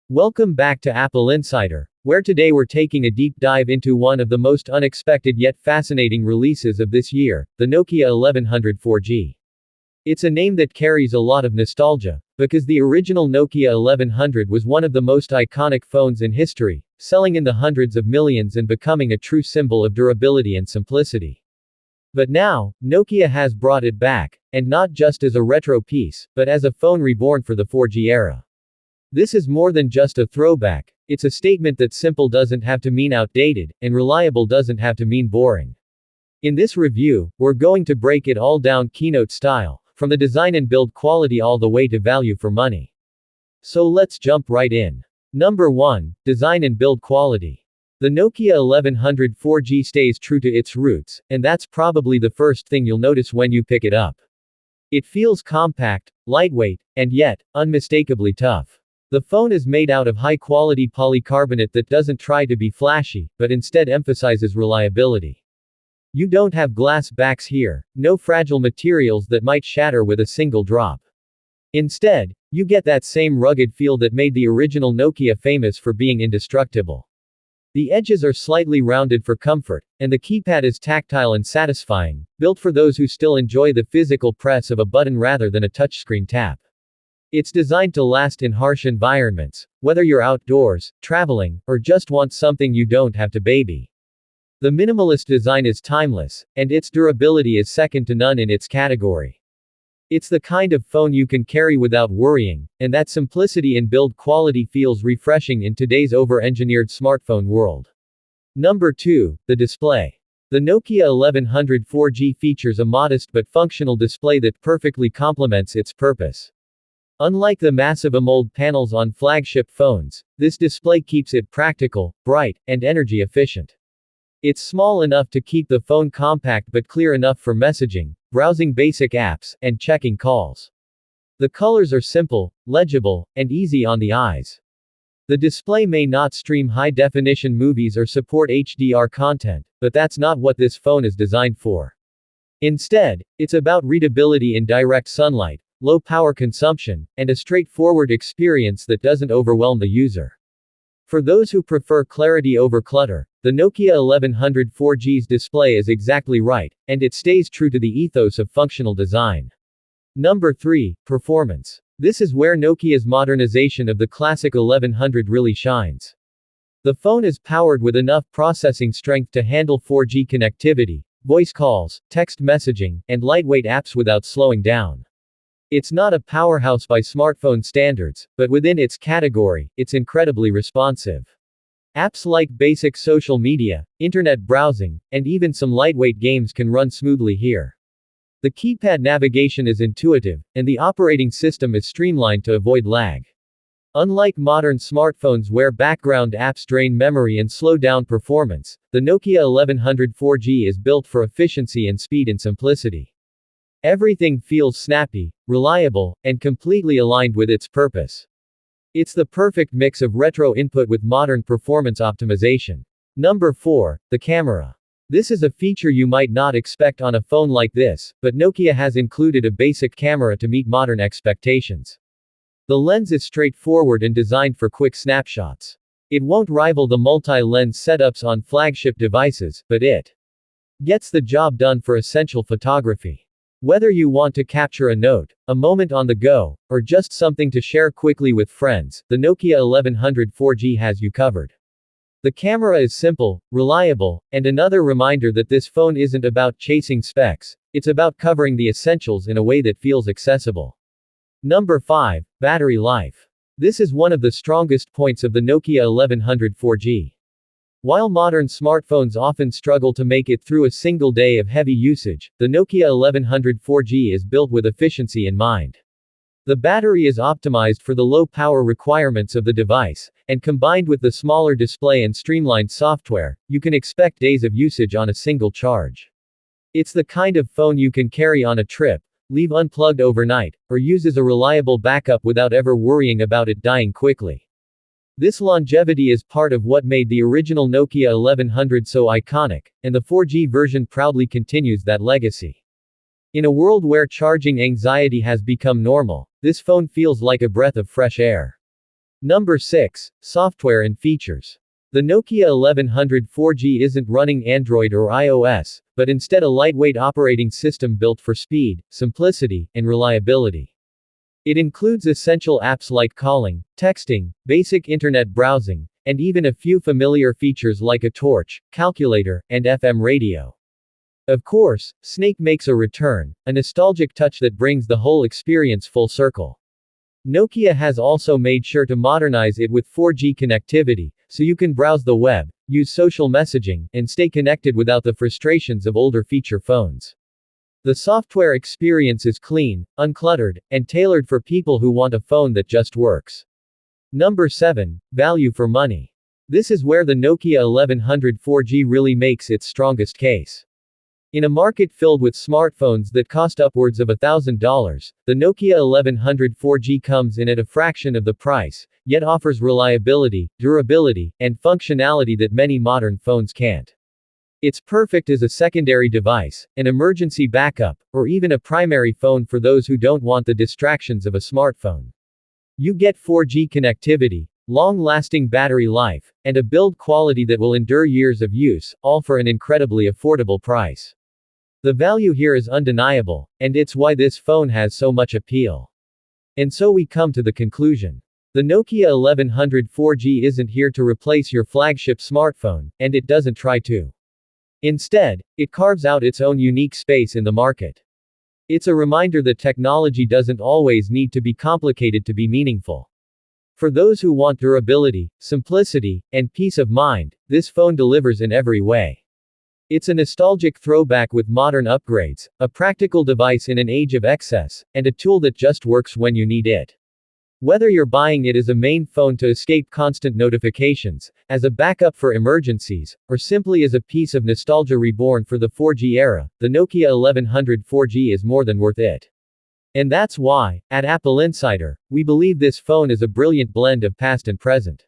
Welcome back to Apple Insider, where today we're taking a deep dive into one of the most unexpected yet fascinating releases of this year, the Nokia 1100 4G. It's a name that carries a lot of nostalgia, because the original Nokia 1100 was one of the most iconic phones in history, selling in the hundreds of millions and becoming a true symbol of durability and simplicity. But now, Nokia has brought it back, and not just as a retro piece, but as a phone reborn for the 4G era. This is more than just a throwback, it's a statement that simple doesn't have to mean outdated, and reliable doesn't have to mean boring. In this review, we're going to break it all down keynote style, from the design and build quality all the way to value for money. So let's jump right in. Number 1, Design and build quality. The Nokia 1100 4G stays true to its roots, and that's probably the first thing you'll notice when you pick it up. It feels compact, lightweight, and yet, unmistakably tough. The phone is made out of high-quality polycarbonate that doesn't try to be flashy, but instead emphasizes reliability. You don't have glass backs here, no fragile materials that might shatter with a single drop. Instead, you get that same rugged feel that made the original Nokia famous for being indestructible. The edges are slightly rounded for comfort, and the keypad is tactile and satisfying, built for those who still enjoy the physical press of a button rather than a touchscreen tap. It's designed to last in harsh environments, whether you're outdoors, traveling, or just want something you don't have to baby. The minimalist design is timeless, and its durability is second to none in its category. It's the kind of phone you can carry without worrying, and that simplicity in build quality feels refreshing in today's over-engineered smartphone world. Number 2, the display. The Nokia 1100 4G features a modest but functional display that perfectly complements its purpose. Unlike the massive AMOLED panels on flagship phones, this display keeps it practical, bright, and energy efficient. It's small enough to keep the phone compact but clear enough for messaging, browsing basic apps, and checking calls. The colors are simple, legible, and easy on the eyes. The display may not stream high-definition movies or support HDR content, but that's not what this phone is designed for. Instead, it's about readability in direct sunlight, low power consumption, and a straightforward experience that doesn't overwhelm the user. For those who prefer clarity over clutter, the Nokia 1100 4G's display is exactly right, and it stays true to the ethos of functional design. Number 3, performance. This is where Nokia's modernization of the classic 1100 really shines. The phone is powered with enough processing strength to handle 4G connectivity, voice calls, text messaging, and lightweight apps without slowing down. It's not a powerhouse by smartphone standards, but within its category, it's incredibly responsive. Apps like basic social media, internet browsing, and even some lightweight games can run smoothly here. The keypad navigation is intuitive, and the operating system is streamlined to avoid lag. Unlike modern smartphones where background apps drain memory and slow down performance, the Nokia 1100 4G is built for efficiency and speed and simplicity. Everything feels snappy, reliable, and completely aligned with its purpose. It's the perfect mix of retro input with modern performance optimization. Number 4, the camera. This is a feature you might not expect on a phone like this, but Nokia has included a basic camera to meet modern expectations. The lens is straightforward and designed for quick snapshots. It won't rival the multi-lens setups on flagship devices, but it gets the job done for essential photography. Whether you want to capture a note, a moment on the go, or just something to share quickly with friends, the Nokia 1100 4G has you covered. The camera is simple, reliable, and another reminder that this phone isn't about chasing specs, it's about covering the essentials in a way that feels accessible. Number 5, battery life. This is one of the strongest points of the Nokia 1100 4G. While modern smartphones often struggle to make it through a single day of heavy usage, the Nokia 1100 4G is built with efficiency in mind. The battery is optimized for the low power requirements of the device, and combined with the smaller display and streamlined software, you can expect days of usage on a single charge. It's the kind of phone you can carry on a trip, leave unplugged overnight, or use as a reliable backup without ever worrying about it dying quickly. This longevity is part of what made the original Nokia 1100 so iconic, and the 4G version proudly continues that legacy. In a world where charging anxiety has become normal, this phone feels like a breath of fresh air. Number 6. Software and features. The Nokia 1100 4G isn't running Android or iOS, but instead a lightweight operating system built for speed, simplicity, and reliability. It includes essential apps like calling, texting, basic internet browsing, and even a few familiar features like a torch, calculator, and FM radio. Of course, Snake makes a return, a nostalgic touch that brings the whole experience full circle. Nokia has also made sure to modernize it with 4G connectivity, so you can browse the web, use social messaging, and stay connected without the frustrations of older feature phones. The software experience is clean, uncluttered, and tailored for people who want a phone that just works. Number 7. Value for money. This is where the Nokia 1100 4G really makes its strongest case. In a market filled with smartphones that cost upwards of $1,000, the Nokia 1100 4G comes in at a fraction of the price, yet offers reliability, durability, and functionality that many modern phones can't. It's perfect as a secondary device, an emergency backup, or even a primary phone for those who don't want the distractions of a smartphone. You get 4G connectivity, long-lasting battery life, and a build quality that will endure years of use, all for an incredibly affordable price. The value here is undeniable, and it's why this phone has so much appeal. And so we come to the conclusion. The Nokia 1100 4G isn't here to replace your flagship smartphone, and it doesn't try to. Instead, it carves out its own unique space in the market. It's a reminder that technology doesn't always need to be complicated to be meaningful. For those who want durability, simplicity, and peace of mind, this phone delivers in every way. It's a nostalgic throwback with modern upgrades, a practical device in an age of excess, and a tool that just works when you need it. Whether you're buying it as a main phone to escape constant notifications, as a backup for emergencies, or simply as a piece of nostalgia reborn for the 4G era, the Nokia 1100 4G is more than worth it. And that's why, at appleInsider, we believe this phone is a brilliant blend of past and present.